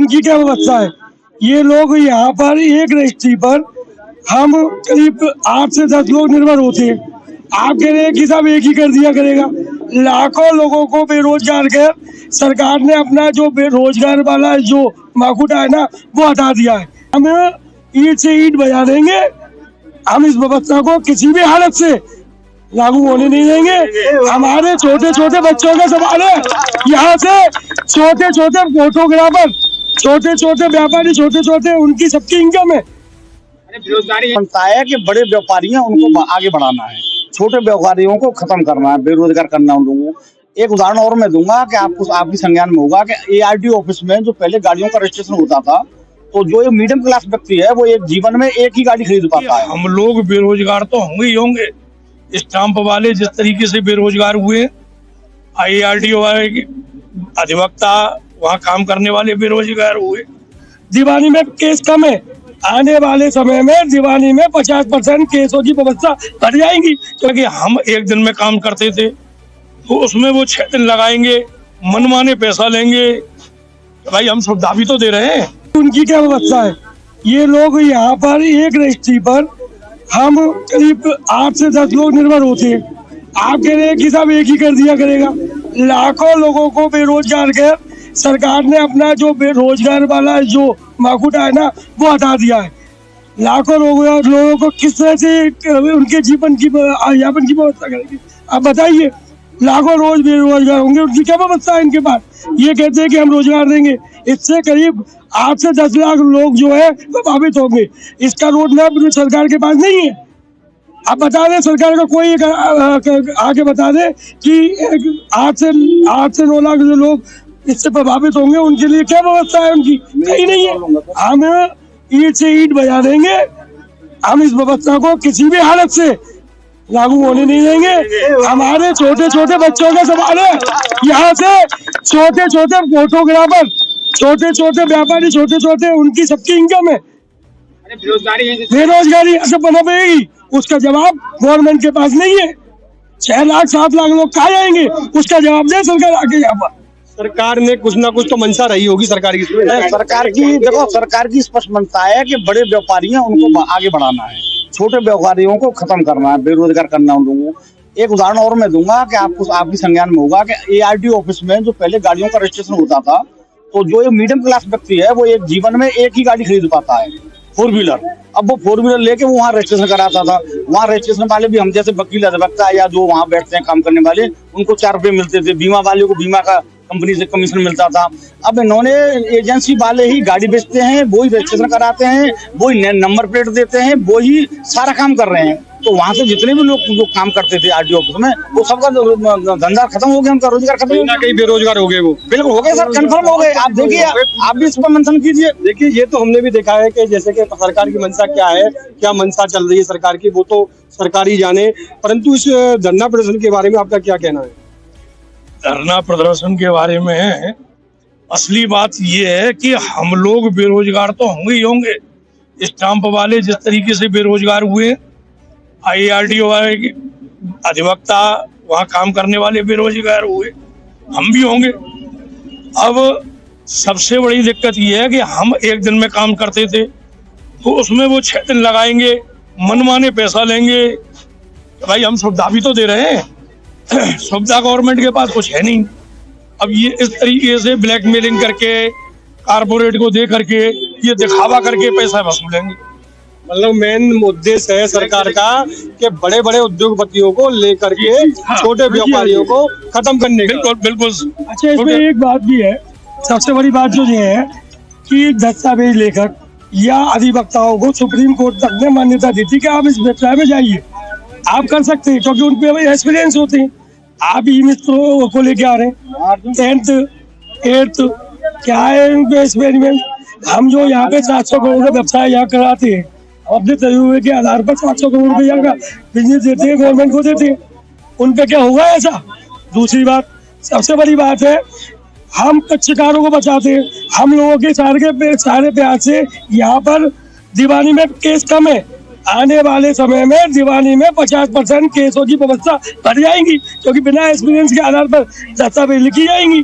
उनकी क्या व्यवस्था है। ये लोग यहाँ पर एक रजिस्ट्री पर हम करीब 8 से 10 लोग निर्भर होते हैं। आप कह रहे हैं कि सब एक ही कर दिया करेगा। लाखों लोगों को बेरोजगार कर सरकार ने अपना जो बेरोजगार वाला जो माकूटा है ना वो हटा दिया है। हम ईंट से ईंट बजा देंगे। हम इस व्यवस्था को किसी भी हालत से लागू होने नहीं देंगे। हमारे छोटे छोटे बच्चों का सवाल है। यहाँ से छोटे छोटे फोटोग्राफर, छोटे छोटे व्यापारी, छोटे छोटे उनकी सबकी इनकम है। बेरोजगारी बनता है कि बड़े व्यापारी हैं उनको आगे बढ़ाना है, छोटे व्यापारियों को खत्म करना है, बेरोजगार करना उन लोगों को। एक उदाहरण और मैं दूंगा कि आपको आपकी संज्ञान में होगा कि ARTO ऑफिस में जो पहले गाड़ियों का रजिस्ट्रेशन होता था, तो जो ये मीडियम क्लास व्यक्ति है वो एक जीवन में एक ही गाड़ी खरीद पाता है। हम लोग बेरोजगार तो होंगे ही होंगे। स्टाम्प वाले जिस तरीके से बेरोजगार हुए, ARTO वाले अधिवक्ता वहाँ काम करने वाले बेरोजगार हुए। दीवानी में केस कम है। आने वाले समय में दीवानी में 50% केसों की व्यवस्था बढ़ जाएंगी। क्योंकि हम एक दिन में काम करते थे तो उसमें वो 6 दिन लगाएंगे, मनमाने पैसा लेंगे। भाई हम सुविधा भी तो दे रहे हैं। उनकी क्या व्यवस्था है। ये लोग यहाँ पर एक रजिस्ट्री पर हम करीब 8 से 10 लोग निर्भर होते हैं। आप कह रहे हैं कि सब एक ही कर दिया करेगा। लाखों लोगों को बेरोजगार कर सरकार ने अपना जो बेरोजगार वाला जो माकूटा है ना वो हटा दिया है। लाखों लोगों को किस तरह से उनके जीवन की यापन की व्यवस्था करेंगे आप बताइए। लाखों रोज बेरोजगार होंगे, उनकी क्या व्यवस्था है इनके पास। ये कहते हैं कि हम रोजगार देंगे, इससे करीब 8 से 10 लाख लोग जो है प्रभावित होंगे। इसका रोड मैप सरकार के पास नहीं है। आप बता दें, सरकार का कोई आगे बता दे कि 8 से 9 लाख जो लोग इससे प्रभावित होंगे उनके लिए क्या व्यवस्था है उनकी, कहीं नहीं है। हम ईंट से ईंट बजा देंगे। हम इस व्यवस्था को किसी भी हालत से लागू होने नहीं देंगे। हमारे छोटे छोटे बच्चों का सवाल है। यहाँ से छोटे छोटे फोटोग्राफर, छोटे छोटे व्यापारी, छोटे छोटे उनकी सबकी इनकम है। बेरोजगारी ऐसे बना पड़ेगी, उसका जवाब गवर्नमेंट के पास नहीं है। 6 लाख 7 लाख लोग कहाँ जाएंगे, उसका जवाब दे सरकार आगे। यहाँ पर सरकार ने कुछ ना कुछ तो मंशा रही होगी सरकार की। सरकार की देखो, सरकार की स्पष्ट मंशा है कि बड़े व्यापारी हैं उनको आगे बढ़ाना है, छोटे व्यापारियों को खत्म करना है, बेरोजगार करना उन लोगों को। एक उदाहरण और मैं दूंगा कि आपको आपकी संज्ञान में होगा कि ARTO ऑफिस में जो पहले गाड़ियों का रजिस्ट्रेशन होता था, तो जो ये मीडियम क्लास व्यक्ति है वो एक जीवन में एक ही गाड़ी खरीद पाता है, 4 व्हीलर। अब वो 4 व्हीलर लेके वो वहाँ रजिस्ट्रेशन कराता था। वहाँ रजिस्ट्रेशन वाले भी हम जैसे वकील अधिवक्ता या जो वहाँ बैठते हैं काम करने वाले, उनको 4 रुपये मिलते थे। बीमा वाले को बीमा का कंपनी से कमीशन मिलता था। अब इन्होंने एजेंसी वाले ही गाड़ी बेचते हैं, वो ही रजिस्ट्रेशन कराते हैं, वो ही नंबर प्लेट देते हैं, वो ही सारा काम कर रहे हैं। तो वहाँ से जितने भी लोग जो काम करते थे RTO ऑफिस में, वो सबका धंधा खत्म हो गया, उनका रोजगार खत्म हो गया। कहीं बेरोजगार हो गए वो। बिल्कुल हो गए सर, कंफर्म हो गए। आप देखिए, आप भी इस पर मंथन कीजिए। देखिए, ये तो हमने भी देखा है कि जैसे कि सरकार की मंशा क्या है, क्या मंशा चल रही है सरकार की, वो तो सरकार ही जाने। परंतु इस धरना प्रदर्शन के बारे में आपका क्या कहना है? धरना प्रदर्शन के बारे में असली बात ये है कि हम लोग बेरोजगार तो होंगे ही होंगे। स्टाम्प वाले जिस तरीके से बेरोजगार हुए, ARTO वाले अधिवक्ता वहाँ काम करने वाले बेरोजगार हुए, हम भी होंगे। अब सबसे बड़ी दिक्कत ये है कि हम एक दिन में काम करते थे तो उसमें वो 6 दिन लगाएंगे, मनमाने पैसा लेंगे। भाई हम सुविधा भी तो दे रहे हैं। सुविधा गवर्नमेंट के पास कुछ है नहीं। अब ये इस तरीके से ब्लैकमेलिंग करके कारपोरेट को दे करके ये दिखावा करके पैसा वसूलेंगे। मतलब मेन उद्देश्य है सरकार का कि बड़े बड़े उद्योगपतियों को लेकर के छोटे व्यापारियों को खत्म करने का। बिल्कुल बिल्कुल। अच्छा, इसमें एक बात भी है, सबसे बड़ी बात जो ये है कि दस्तावेज लेखक या अधिवक्ताओं को सुप्रीम कोर्ट तक ने मान्यता दी थी कि आप इस व्यवसाय में जाइए, आप कर सकते हैं, क्योंकि उनपे एक्सपीरियंस होते हैं। आप ही मित्रों को लेके आ रहे हैं 10th 8th, क्या है उनके एक्सपेरिमेंट। हम जो यहाँ पे 700 करोड़ का व्यवसाय यहाँ कराते हैं, अपने तजुर्बे के आधार पर 700 करोड़ रुपया का बिजनेस देते हैं, गवर्नमेंट को देते हैं। उन पे क्या होगा ऐसा। दूसरी बात, सबसे बड़ी बात है, हम पक्षकारों को बचाते हैं। हम लोगों के सारे प्यार से यहाँ पर दीवानी में केस कम है। आने वाले समय में दीवानी में 50% केसों की व्यवस्था बढ़ जाएंगी, क्योंकि बिना एक्सपीरियंस के आधार पर दस्तावेज लिखी जाएंगी।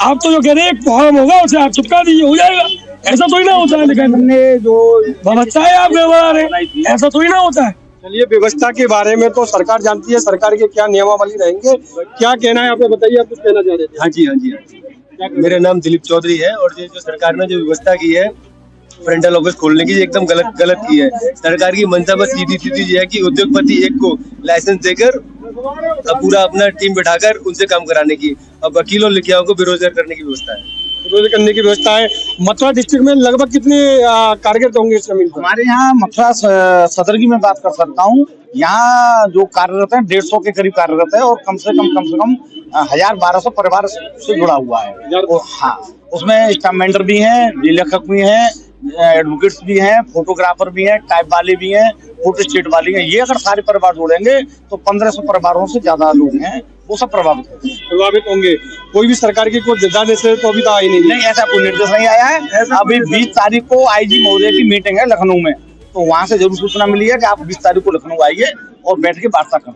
आप तो जो कह रहे हैं एक फॉर्म होगा उसे आप चिपका दीजिए, हो जाएगा। ऐसा थोड़ी ना होता है, लेकिन हमने जो व्यवस्था है आप व्यवहार है, ऐसा थोड़ी ना होता है। चलिए, व्यवस्था के बारे में तो सरकार जानती है, सरकार के क्या नियमावली रहेंगे, क्या कहना है आपको बताइए, आप कुछ कहना चाह रहे थे? हाँ जी, हाँ जी, हाँ जी। मेरा नाम दिलीप चौधरी है और ये जो सरकार ने जो व्यवस्था की है फ्रंटल ऑफिस खोलने की, एकदम गलत की है। सरकार की मंशा बस सीधी ये है कि उद्योगपति एक को लाइसेंस देकर पूरा अपना टीम बिठाकर उनसे काम कराने की, अब वकीलों लिखियाओं को बेरोजगार करने की व्यवस्था है। बेरोजगार करने की व्यवस्था है। मथुरा डिस्ट्रिक्ट में लगभग कितने कार्यरत होंगे इस जमीन पर? हमारे यहाँ मथुरा सदर की मैं बात कर सकता हूँ। यहाँ जो कार्यरत है 150 के करीब कार्यरत है और कम से कम 1000-1200 परिवार से जुड़ा हुआ है। हाँ, उसमें स्टाम्प मेंबर भी हैं, लेखक भी हैं, एडवोकेट्स भी हैं, फोटोग्राफर भी हैं, टाइप वाले भी हैं, फोटो स्टेट वाले हैं। ये अगर सारे परिवार जोड़ेंगे तो 1500 परिवारों से ज्यादा लोग हैं, वो सब प्रभावित होंगे। कोई भी सरकार की कोई निर्देश तो अभी तो आई नहीं। ऐसा कोई निर्देश नहीं आया है। अभी 20 तारीख को आईजी महोदय की मीटिंग है लखनऊ में, तो वहां से जरूर सूचना मिली है कि आप 20 तारीख को लखनऊ आइए और बैठ के वार्ता करें।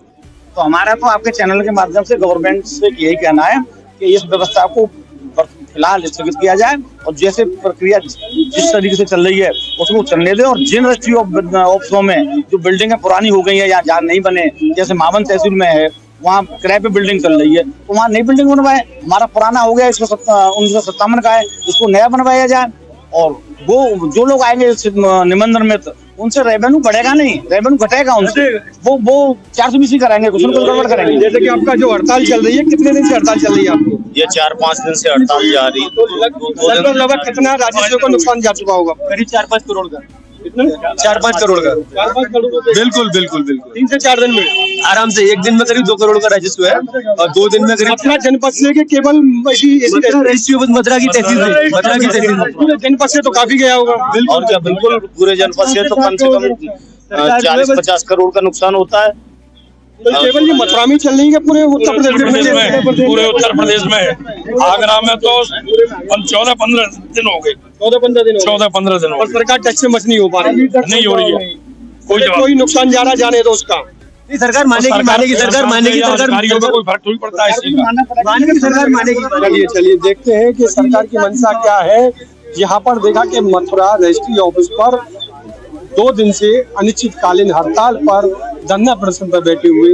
तो हमारा तो आपके चैनल के माध्यम से गवर्नमेंट से यही कहना है कि इस व्यवस्था को फिलहाल स्थगित किया जाए और जैसे प्रक्रिया जिस तरीके से चल रही है उसको चलने दे। और जिन रजिस्ट्री ऑफिसों में जो बिल्डिंगें पुरानी हो गई है या जहाँ नहीं बने, जैसे मावन तहसील में है वहाँ किराए पे बिल्डिंग चल रही है, तो वहाँ नई बिल्डिंग बनवाए। हमारा पुराना हो गया 1957 का है, इसको नया बनवाया जाए। और वो जो लोग आएंगे निबंधन में उनसे रेवेन्यू बढ़ेगा नहीं, रेवेन्यू घटेगा उनसे। वो 420 कराएंगे, कुछ न कुछ गड़बड़ करेंगे। जैसे कि आपका जो हड़ताल चल रही है, कितने दिन से हड़ताल चल रही है आपकी? ये 4-5 दिन से हड़ताल जारी। लगभग कितना राजस्व को नुकसान जा चुका होगा? करीब 4-5 करोड़ का। 4-5 करोड़ का। 4-5 करोड़। बिल्कुल बिल्कुल बिल्कुल। 3 से 4 दिन में आराम से एक दिन में करीब 2 करोड़ का राजस्व है और 2 दिन में करीब मथुरा जनपद से के केवल मथुरा की तहसील जनपद से तो काफी गया होगा। और क्या, बिल्कुल पूरे जनपद से तो कम से कम 40-50 करोड़ का नुकसान होता है। तो केवल ये मथुरा में चल रही है, पूरे उत्तर प्रदेश में? पूरे उत्तर प्रदेश में, आगरा में तो 14-15 दिन हो गए। 14-15 दिन 14-15 दिन हो और गए। सरकार टच से मच नहीं हो पा रही, नहीं हो रही है कोई नुकसान जा रहा जाने दो उसका। सरकार मानेगी सरकार अधिकारियों में कोई फर्क थोड़ी पड़ता है इस चीज का। सरकार मानेगी। चलिए देखते हैं कि सरकार की मंशा क्या है। यहाँ पर देखा कि मथुरा रजिस्ट्री ऑफिस पर 2 दिन से अनिश्चितकालीन हड़ताल पर धरना प्रदर्शन पर बैठे हुए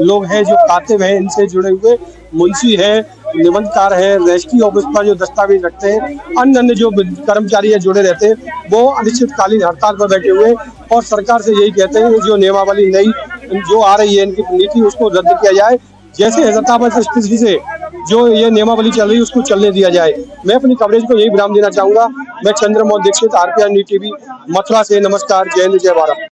लोग हैं, जो कातिब हैं, इनसे जुड़े हुए मुंशी है, निबंधकार है, रजिस्ट्री ऑफिस पर जो दस्तावेज रखते हैं, अन्य जो कर्मचारी है जुड़े रहते हैं, वो अनिश्चितकालीन हड़ताल पर बैठे हुए और सरकार से यही कहते हैं कि जो नियमावली नई जो आ रही है इनकी नीति, उसको रद्द किया जाए। जैसे यथावत स्थिति से जो ये नियमावली चल रही है उसको चलने दिया जाए। मैं अपनी कवरेज को यही विराम देना चाहूंगा। मैं Chandramohan Dikshit, RPN news TV, Mathura से। नमस्कार, जय हिंद, जय भारत।